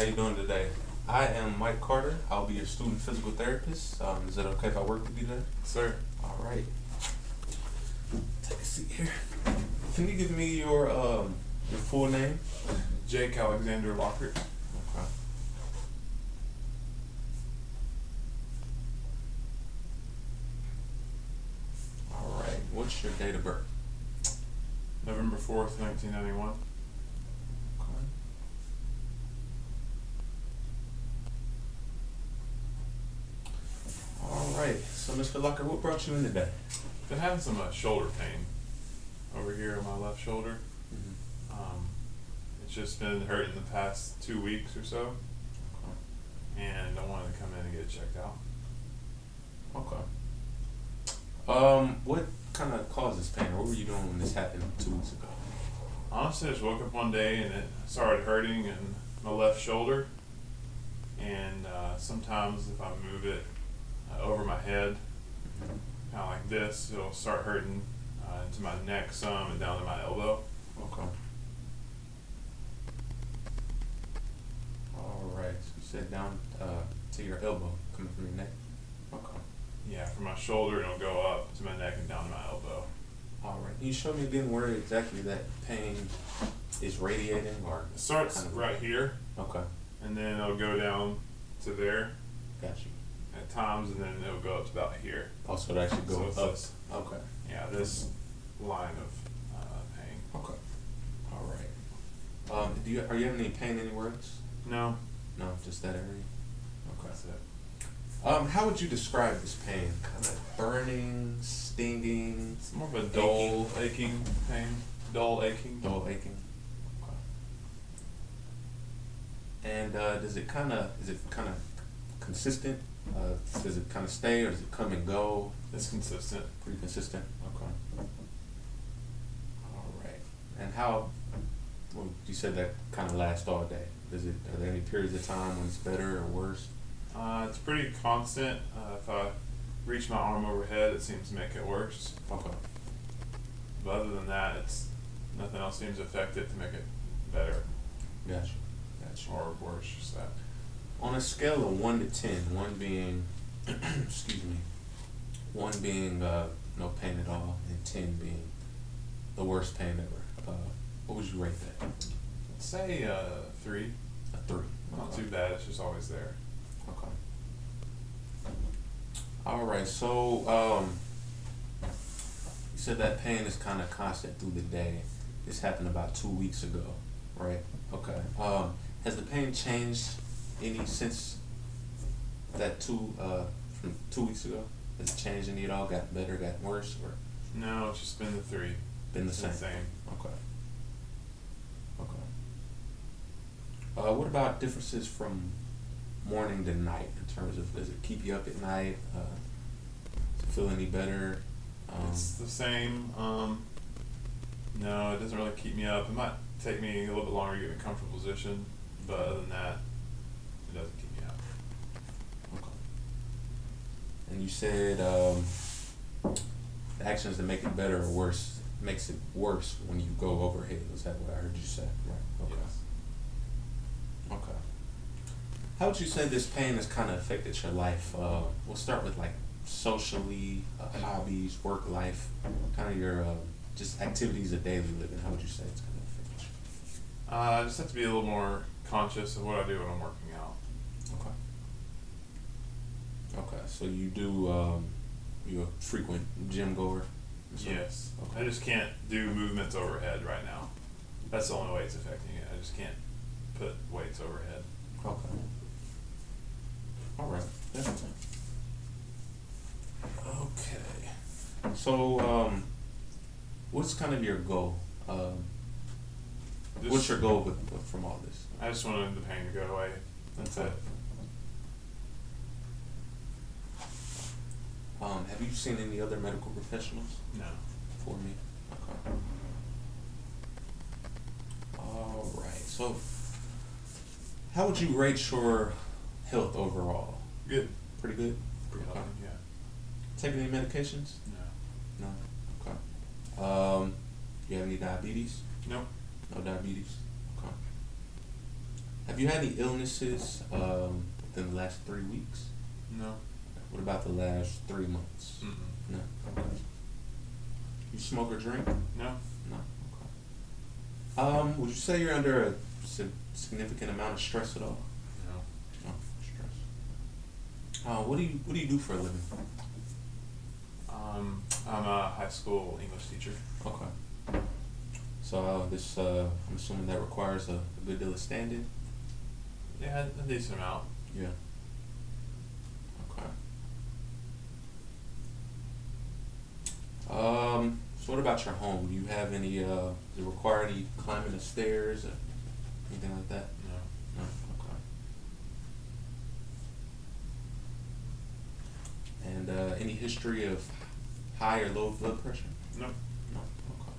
how you doing today? I am Mike Carter. I'll be your student physical therapist. Is it okay if I work with you today? Sir, All right. Take a seat here. Can you give me your full name? Jake Alexander Lockhart, Okay. All right. What's your date of birth? November 4th, 1991. Okay. All right. So, Mr. Lockhart, what brought you in today? Been having some shoulder pain over here on my left shoulder. Mm-hmm. It's just been hurting the past 2 weeks or so, and I wanted to come in and get it checked out. Okay. What kind of caused this pain? What were you doing when this happened 2 weeks ago? Honestly, I just woke up one day and it started hurting in my left shoulder, and sometimes if I move it over my head, kind of like this, it'll start hurting into my neck some and down to my elbow. Okay. All right. So you said down to your elbow, coming from your neck. Okay. Yeah, from my shoulder it'll go up to my neck and down to my elbow. All right. Can you show me again where exactly that pain is radiating, or It starts kind of- right here, Okay. and then it'll go down to there Got you. at times, and then it'll go up to about here. Also, it actually So goes it's up. this- Okay. Yeah, this line of pain. Okay. All right. Are you having any pain anywhere else? No, No, just that area. Okay. that's it. How would you describe this pain? Kind of burning, stinging, It's more of a dull, aching pain. Dull aching. dull aching. Okay. And is it kind of consistent? Does it kind of stay, or does it come and go? It's consistent. Pretty consistent. Okay. All right. And how? Well, you said that kind of lasts all day. Are there any periods of time when it's better or worse? It's pretty constant. If I reach my arm overhead, it seems to make it worse. Okay. But other than that, it's nothing else seems to affect it to make it better Gotcha. Gotcha. or worse. Just that. On a scale of 1 to 10, 1 being, excuse me, 1 being no pain at all, and 10 being the worst pain ever, what would you rate that? Let's say 3. A 3. Not Okay. too bad. It's just always there. Okay. All right. So, you said that pain is kind of constant through the day. This happened about 2 weeks ago, right? Okay. Has the pain changed any since that from 2 weeks ago? Has it changed any at all? Got better? Got worse? Or No, it's just been the 3. been the It's same? same. Okay. Okay. What about differences from morning to night in terms of, does it keep you up at night? Does it feel any better? It's the same. No, it doesn't really keep me up. It might take me a little bit longer to get in a comfortable position, but other than that, it doesn't keep me up. Okay. And you said the actions that make it better or worse makes it worse when you go overhead. Was that what I heard you say? Right. Okay. Yes. Okay. How would you say this pain has kind of affected your life? We'll start with like socially, hobbies, work life, kind of your just activities of daily living. How would you say it's going to affect you? I just have to be a little more conscious of what I do when I'm working out. Okay. Okay. So you do, you're a frequent gym goer? So- Yes. Okay. I just can't do movements overhead right now. That's the only way it's affecting it. I just can't put weights overhead. Okay. All right. Definitely. Okay. So, what's kind of your goal? What's your goal from all this? I just wanted the pain to go away. That's it. Have you seen any other medical professionals No. for me? Okay. All right. So, how would you rate your health overall? Good. Pretty good. Pretty Okay. healthy, yeah. Taking any medications? No. No. You have any diabetes? Nope. No diabetes. Okay. Have you had any illnesses within the last 3 weeks? No. What about the last 3 months? Mm-mm. No. Okay. You smoke or drink? No. No. Okay. Would you say you're under a significant amount of stress at all? No. No stress. What do you do for a living? I'm a high school English teacher. Okay. So this I'm assuming that requires a good deal of standing. Yeah, a decent amount. Yeah. Okay. So what about your home? Do you have any? Does it require any climbing the stairs or anything like that? No. No. Okay. And any history of high or low blood pressure? No. No. Okay.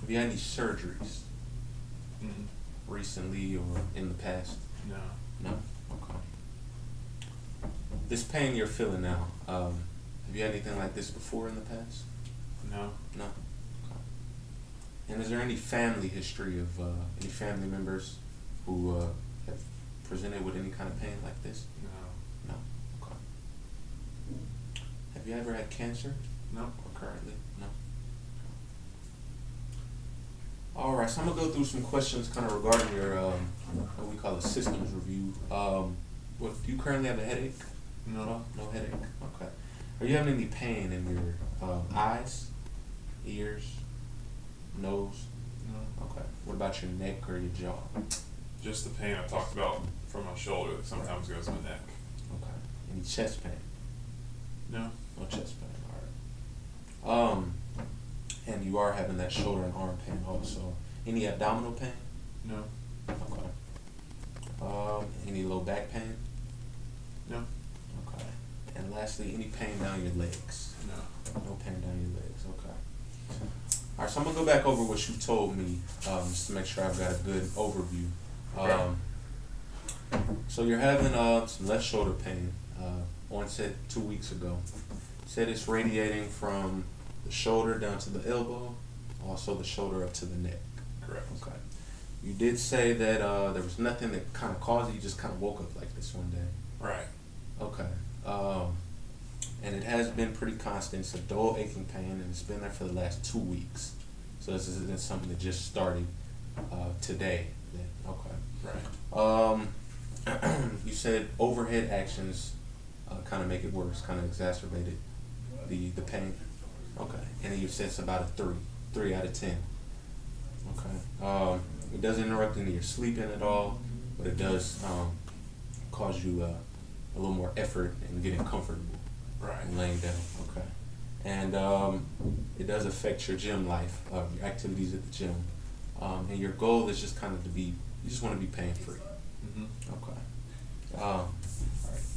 Have you had any surgeries Mm-mm. recently or in the past? No. No. Okay. This pain you're feeling now, have you had anything like this before in the past? No. No. Okay. And is there any family history of any family members who have presented with any kind of pain like this? No. No. Okay. Have you ever had cancer? No. Or currently? No. All right. So I'm gonna go through some questions kind of regarding your what we call a systems review. What do you currently have a headache? No. No headache. Okay. Are you having any pain in your eyes, ears, nose? No. Okay. What about your neck or your jaw? Just the pain I talked about from my shoulder that sometimes goes to my neck. Okay. Any chest pain? No. No chest pain. All right. And you are having that shoulder and arm pain also. Any abdominal pain? No. Okay. Any low back pain? No. Okay. And lastly, any pain down your legs? No. No pain down your legs. Okay. All right. So I'm gonna go back over what you told me, just to make sure I've got a good overview. So you're having some left shoulder pain. Onset 2 weeks ago. Said it's radiating from the shoulder down to the elbow, also the shoulder up to the neck. Correct. Okay. You did say that there was nothing that kind of caused it. You just kind of woke up like this one day. Right. Okay. And it has been pretty constant. It's a dull aching pain, and it's been there for the last 2 weeks. So this isn't something that just started today. Then. Okay. Right. You said overhead actions kind of make it worse, kind of exacerbated the pain. Okay. And then you said it's about a 3 out of 10. Okay. It doesn't interrupt any of your sleeping at all, but it does cause you a little more effort in getting comfortable. Right. And laying down. Okay. And it does affect your gym life, your activities at the gym. And your goal is just kind of you just want to be pain free. Mm-hmm. Okay. All right.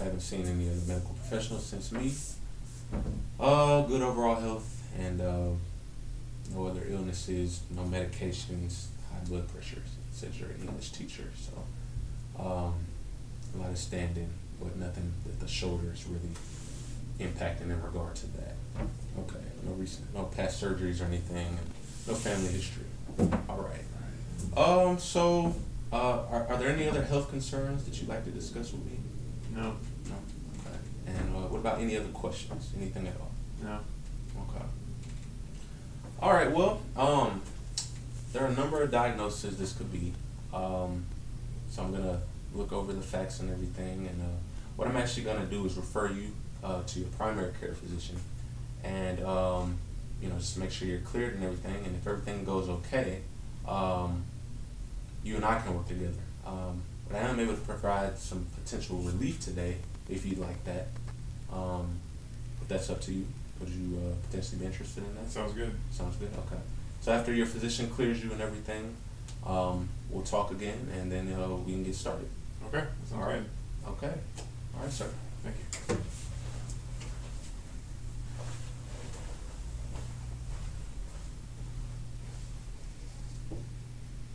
I haven't seen any other medical professionals since me. Good overall health and no other illnesses, no medications, high blood pressure. It says you're an English teacher, so a lot of standing, but nothing that the shoulder is really impacting in regard to that. Okay. No past surgeries or anything, and no family history. All right. So are there any other health concerns that you'd like to discuss with me? No. No. Okay. And what about any other questions? Anything at all? No. Okay. All right. Well, there are a number of diagnoses this could be. So I'm gonna look over the facts and everything, and what I'm actually gonna do is refer you to your primary care physician, and just make sure you're cleared and everything. And if everything goes okay, you and I can work together. But I am able to provide some potential relief today, if you'd like that. But that's up to you. Would you potentially be interested in that? Sounds good. Sounds good. Okay. So after your physician clears you and everything, we'll talk again, and then we can get started. Okay. Sounds All right. good. Okay. All right, sir. Thank you.